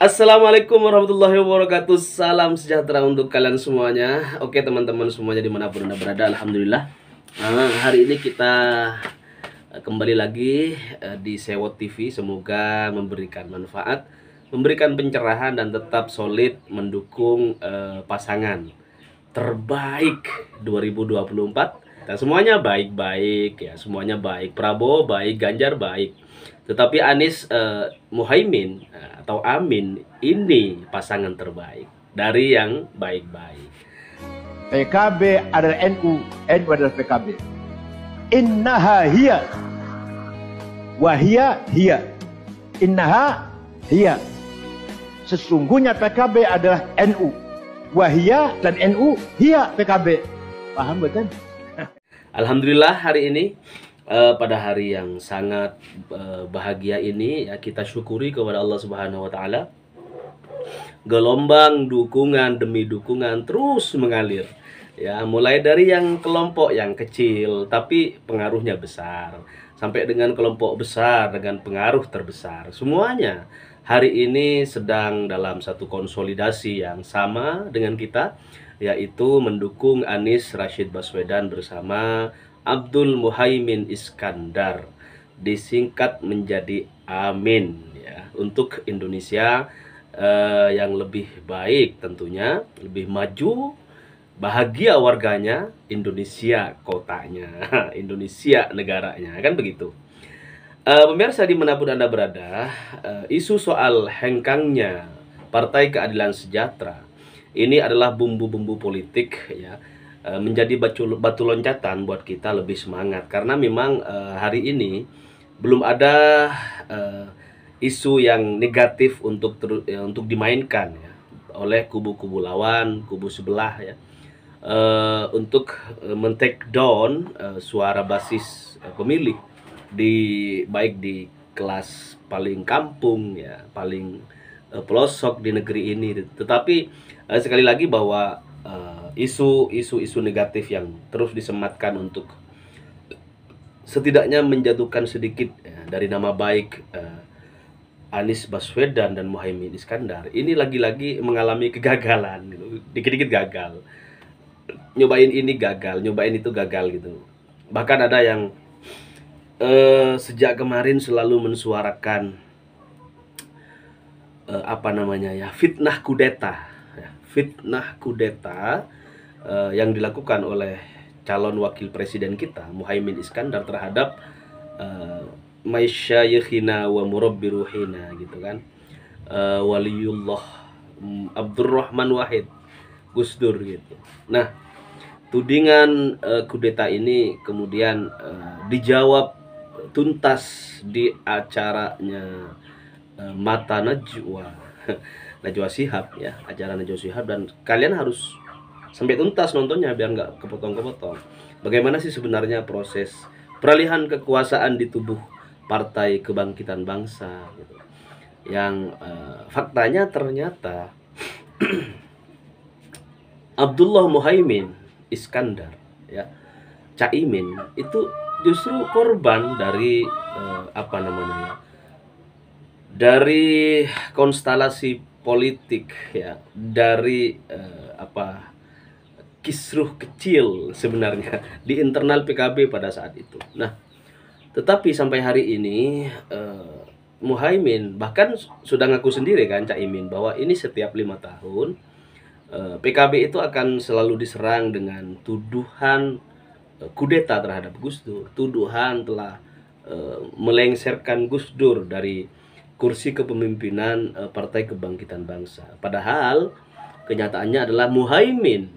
Assalamualaikum warahmatullahi wabarakatuh. Salam sejahtera untuk kalian semuanya. Oke teman-teman semuanya dimanapun anda berada, alhamdulillah. Hari ini kita kembali lagi di Sewot TV. Semoga memberikan manfaat, memberikan pencerahan dan tetap solid mendukung pasangan terbaik 2024. Dan semuanya baik-baik ya, semuanya baik. Prabowo baik, Ganjar baik. Tetapi Anies Muhaimin atau Amin ini pasangan terbaik dari yang baik-baik. PKB adalah NU, NU adalah PKB. Innaha hiya, wahia hiya. Innaha hiya. Sesungguhnya PKB adalah NU, wahia dan NU hiya PKB. Paham betul? Alhamdulillah hari ini pada hari yang sangat bahagia ini ya, kita syukuri kepada Allah Subhanahu wa taala. Gelombang dukungan demi dukungan terus mengalir. Ya, mulai dari yang kelompok yang kecil tapi pengaruhnya besar sampai dengan kelompok besar dengan pengaruh terbesar. Semuanya hari ini sedang dalam satu konsolidasi yang sama dengan kita, yaitu mendukung Anies Rashid Baswedan bersama Abdul Muhaimin Iskandar, disingkat menjadi Amin ya, untuk Indonesia yang lebih baik tentunya, lebih maju, bahagia warganya, Indonesia kotanya, Indonesia negaranya, kan begitu. Pemirsa dimanapun anda berada, isu soal hengkangnya Partai Keadilan Sejahtera ini adalah bumbu-bumbu politik ya, menjadi batu loncatan buat kita lebih semangat. Karena memang hari ini belum ada isu yang negatif untuk dimainkan ya, oleh kubu-kubu lawan, kubu sebelah ya, untuk men-take down suara basis pemilih baik di kelas paling kampung ya, paling pelosok di negeri ini. Tetapi sekali lagi bahwa isu-isu negatif yang terus disematkan untuk setidaknya menjatuhkan sedikit ya, dari nama baik Anies Baswedan dan Muhaimin Iskandar ini lagi-lagi mengalami kegagalan gitu. Dikit-dikit gagal, nyobain ini gagal, nyobain itu gagal gitu. Bahkan ada yang sejak kemarin selalu mensuarakan fitnah kudeta ya, fitnah kudeta yang dilakukan oleh calon wakil presiden kita Muhaimin Iskandar terhadap Maisyayikhina wa murabbi ruhina gitu kan, Waliullah Abdurrahman Wahid Gus Dur gitu. Nah, tudingan kudeta ini kemudian dijawab tuntas di acaranya Mata Najwa Najwa Shihab ya, acara Najwa Shihab, dan kalian harus sampai tuntas nontonnya biar nggak kepotong-kepotong. Bagaimana sih sebenarnya proses peralihan kekuasaan di tubuh Partai Kebangkitan Bangsa gitu. Yang faktanya ternyata Abdullah Muhaimin Iskandar ya, Caimin itu justru korban dari dari konstelasi politik ya, dari kisruh kecil sebenarnya di internal PKB pada saat itu. Nah, tetapi sampai hari ini Muhaimin bahkan sudah ngaku sendiri kan, Caimin, bahwa ini setiap 5 tahun PKB itu akan selalu diserang dengan tuduhan kudeta terhadap Gus Dur, tuduhan telah melengsarkan Gus Dur dari kursi kepemimpinan Partai Kebangkitan Bangsa. Padahal kenyataannya adalah Muhaimin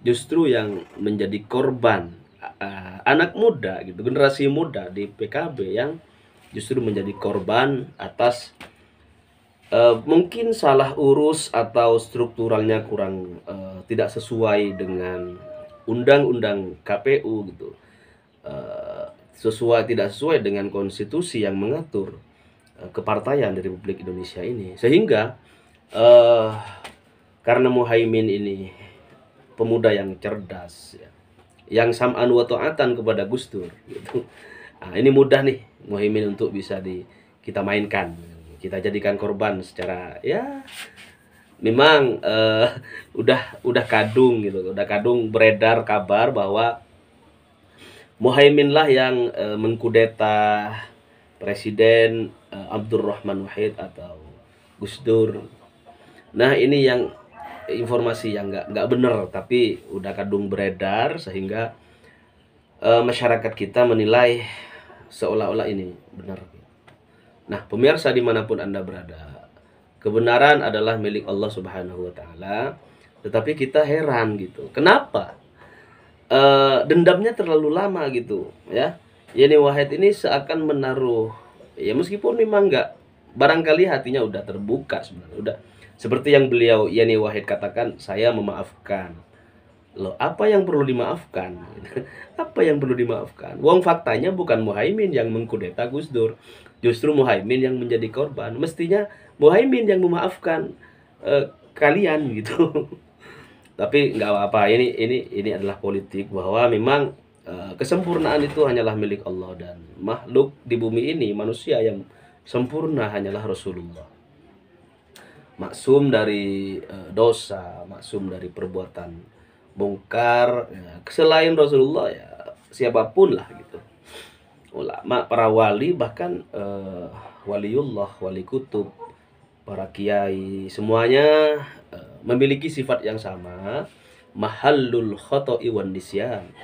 justru yang menjadi korban, anak muda gitu, generasi muda di PKB yang justru menjadi korban atas mungkin salah urus atau strukturalnya kurang tidak sesuai dengan undang-undang KPU gitu, tidak sesuai dengan konstitusi yang mengatur kepartaian di Republik Indonesia ini, sehingga karena Muhaimin ini pemuda yang cerdas ya, yang sam'an wa ta'atan kepada Gus Dur gitu. Nah, ini mudah nih Muhaimin untuk bisa kita mainkan. kita jadikan korban secara ya memang udah kadung gitu, udah kadung beredar kabar bahwa Muhaimin lah yang mengkudeta Presiden Abdurrahman Wahid atau Gus Dur. Nah ini yang informasi yang nggak benar, tapi udah kadung beredar sehingga masyarakat kita menilai seolah-olah ini benar. Nah pemirsa dimanapun Anda berada, kebenaran adalah milik Allah Subhanahu Wa Taala, tetapi kita heran gitu, kenapa dendamnya terlalu lama gitu ya. Yeni Wahid ini seakan menaruh ya, meskipun memang nggak, barangkali hatinya udah terbuka sebenarnya, udah seperti yang beliau Yeni Wahid katakan, saya memaafkan. Loh, apa yang perlu dimaafkan? Apa yang perlu dimaafkan? Wong faktanya bukan Muhaimin yang mengkudeta Gus Dur, justru Muhaimin yang menjadi korban. Mestinya Muhaimin yang memaafkan kalian gitu. Tapi nggak apa-apa, ini adalah politik, bahwa memang kesempurnaan itu hanyalah milik Allah, dan makhluk di bumi ini, manusia yang sempurna hanyalah Rasulullah. Maksum dari dosa, maksum dari perbuatan bongkar ya. Selain Rasulullah ya siapapun lah gitu, ulama, para wali, bahkan waliullah, wali kutub, para kiai, semuanya memiliki sifat yang sama, mahallul khoto'i wan nisyan,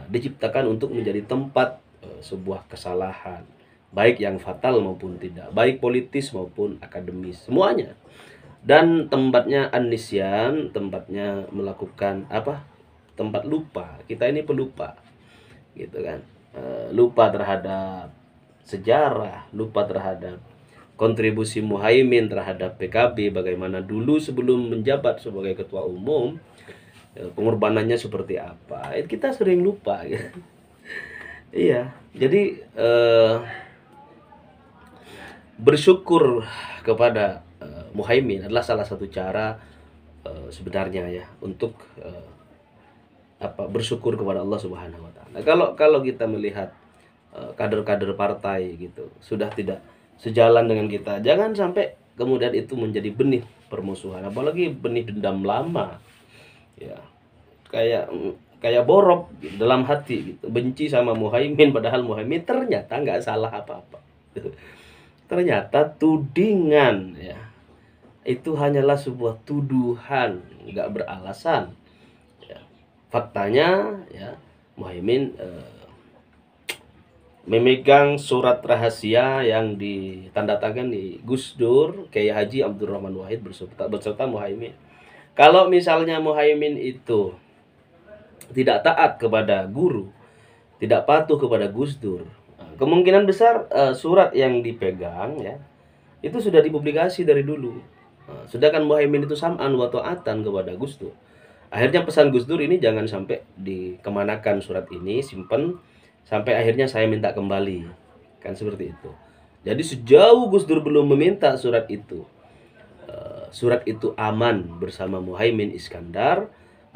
diciptakan untuk menjadi tempat sebuah kesalahan, baik yang fatal maupun tidak, baik politis maupun akademis, semuanya. Dan tempatnya an-nisyan, tempatnya melakukan apa? Tempat lupa. Kita ini pelupa, gitu kan? Lupa terhadap sejarah, lupa terhadap kontribusi Muhaimin terhadap PKB, bagaimana dulu sebelum menjabat sebagai ketua umum, pengorbanannya seperti apa. Kita sering lupa, gitu. Iya, jadi bersyukur kepada Muhaimin adalah salah satu cara sebenarnya ya untuk bersyukur kepada Allah Subhanahu Wa Taala. Kalau kita melihat kader-kader partai gitu sudah tidak sejalan dengan kita, jangan sampai kemudian itu menjadi benih permusuhan, apalagi benih dendam lama ya, kayak borok dalam hati gitu, benci sama Muhaimin, padahal Muhaimin ternyata nggak salah apa-apa. Ternyata tudingan ya itu hanyalah sebuah tuduhan, nggak beralasan ya. Faktanya ya, Muhaimin memegang surat rahasia yang ditandatangan di Gus Dur, Kiai Haji Abdurrahman Wahid beserta Muhaimin. Kalau misalnya Muhaimin itu tidak taat kepada guru, tidak patuh kepada Gus Dur, kemungkinan besar surat yang dipegang ya itu sudah dipublikasi dari dulu. Sedangkan Muhaimin itu sam'an wa ta'atan kepada Gus Dur. Akhirnya pesan Gus Dur ini, jangan sampai dikemanakan surat ini, simpen sampai akhirnya saya minta kembali, kan seperti itu. Jadi sejauh Gus Dur belum meminta surat itu aman bersama Muhaimin Iskandar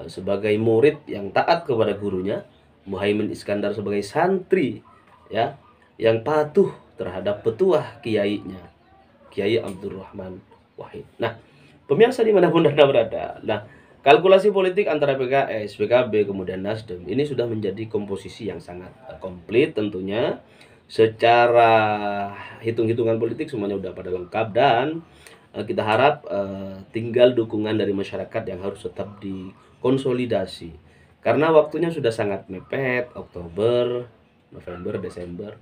sebagai murid yang taat kepada gurunya, Muhaimin Iskandar sebagai santri ya yang patuh terhadap petuah kiainya, Kiai Abdurrahman Wahid. Nah, pemirsa dimanapun Anda berada, nah kalkulasi politik antara PKS, PKB, kemudian Nasdem ini sudah menjadi komposisi yang sangat komplit tentunya. Secara hitung-hitungan politik semuanya udah pada lengkap, dan kita harap tinggal dukungan dari masyarakat yang harus tetap dikonsolidasi. Karena waktunya sudah sangat mepet, Oktober, November, Desember,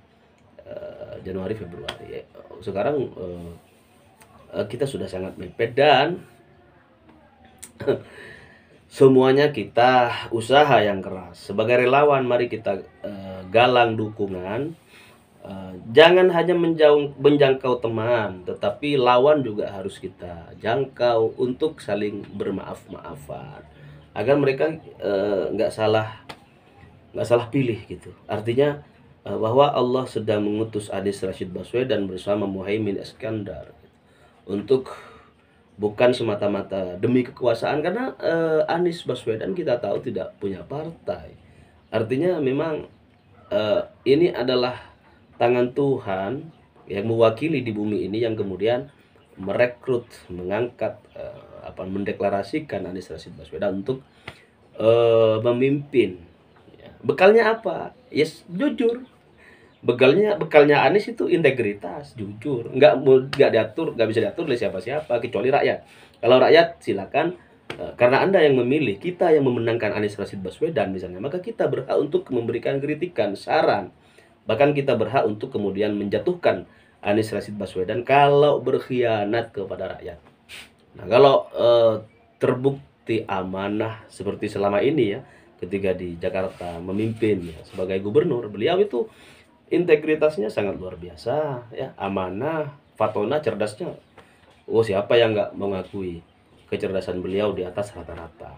Januari, Februari. Sekarang kita sudah sangat mepet, dan semuanya kita usaha yang keras. Sebagai relawan, mari kita galang dukungan. Jangan hanya menjangkau teman, tetapi lawan juga harus kita jangkau untuk saling bermaaf-maafan, agar mereka nggak salah pilih gitu. Artinya bahwa Allah sedang mengutus Anies Rashid Baswedan bersama Muhaimin Iskandar untuk bukan semata-mata demi kekuasaan, karena Anies Baswedan kita tahu tidak punya partai. Artinya memang ini adalah tangan Tuhan yang mewakili di bumi ini, yang kemudian merekrut, mengangkat, mendeklarasikan Anies Rashid Baswedan untuk memimpin. Ya. Bekalnya apa? Yes, jujur. Bekalnya Anies itu integritas, jujur, nggak diatur, nggak bisa diatur oleh siapa-siapa kecuali rakyat. Kalau rakyat silakan, karena Anda yang memilih, kita yang memenangkan Anies Rashid Baswedan misalnya, maka kita berhak untuk memberikan kritikan, saran, bahkan kita berhak untuk kemudian menjatuhkan Anies Rashid Baswedan kalau berkhianat kepada rakyat. Nah, kalau terbukti amanah seperti selama ini ya, ketika di Jakarta memimpin ya, sebagai gubernur, beliau itu integritasnya sangat luar biasa ya, amanah, fatona, cerdasnya. Oh, siapa yang nggak mengakui kecerdasan beliau di atas rata-rata.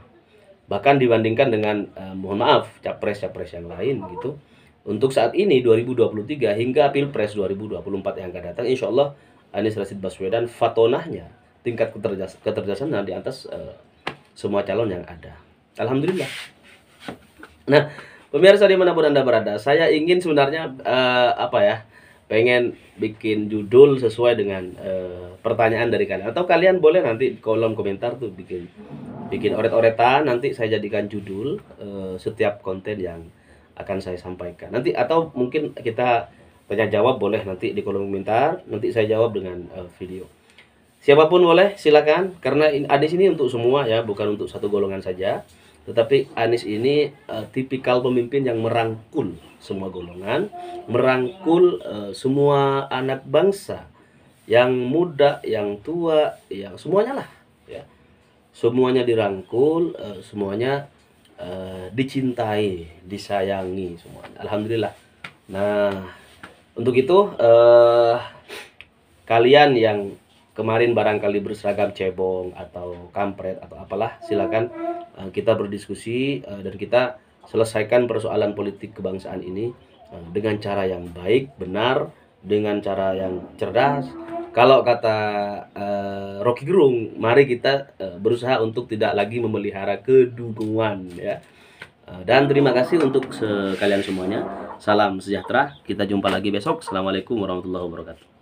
Bahkan dibandingkan dengan mohon maaf capres-capres yang lain gitu. Untuk saat ini 2023 hingga Pilpres 2024 yang akan datang, insya Allah Anies Rashid Baswedan fatonahnya, tingkat kecerdasannya di atas semua calon yang ada. Alhamdulillah. Nah, pemirsa dimanapun Anda berada, saya ingin sebenarnya pengen bikin judul sesuai dengan pertanyaan dari kalian. Atau kalian boleh nanti di kolom komentar tuh bikin oret-oretan, nanti saya jadikan judul setiap konten yang akan saya sampaikan. Nanti atau mungkin kita tanya jawab, boleh nanti di kolom komentar, nanti saya jawab dengan video. Siapapun boleh, silakan, karena Anies ini untuk semua ya, bukan untuk satu golongan saja. Tetapi Anies ini tipikal pemimpin yang merangkul semua golongan, merangkul semua anak bangsa, yang muda, yang tua, yang semuanya lah, ya. Semuanya dirangkul, semuanya dicintai, disayangi semuanya. Alhamdulillah. Nah, untuk itu kalian yang kemarin barangkali berseragam cebong atau kampret atau apalah, silakan kita berdiskusi dan kita selesaikan persoalan politik kebangsaan ini dengan cara yang baik, benar, dengan cara yang cerdas. Kalau kata Rocky Gerung, mari kita berusaha untuk tidak lagi memelihara kedunguan ya. Dan terima kasih untuk kalian semuanya. Salam sejahtera. Kita jumpa lagi besok. Assalamualaikum warahmatullahi wabarakatuh.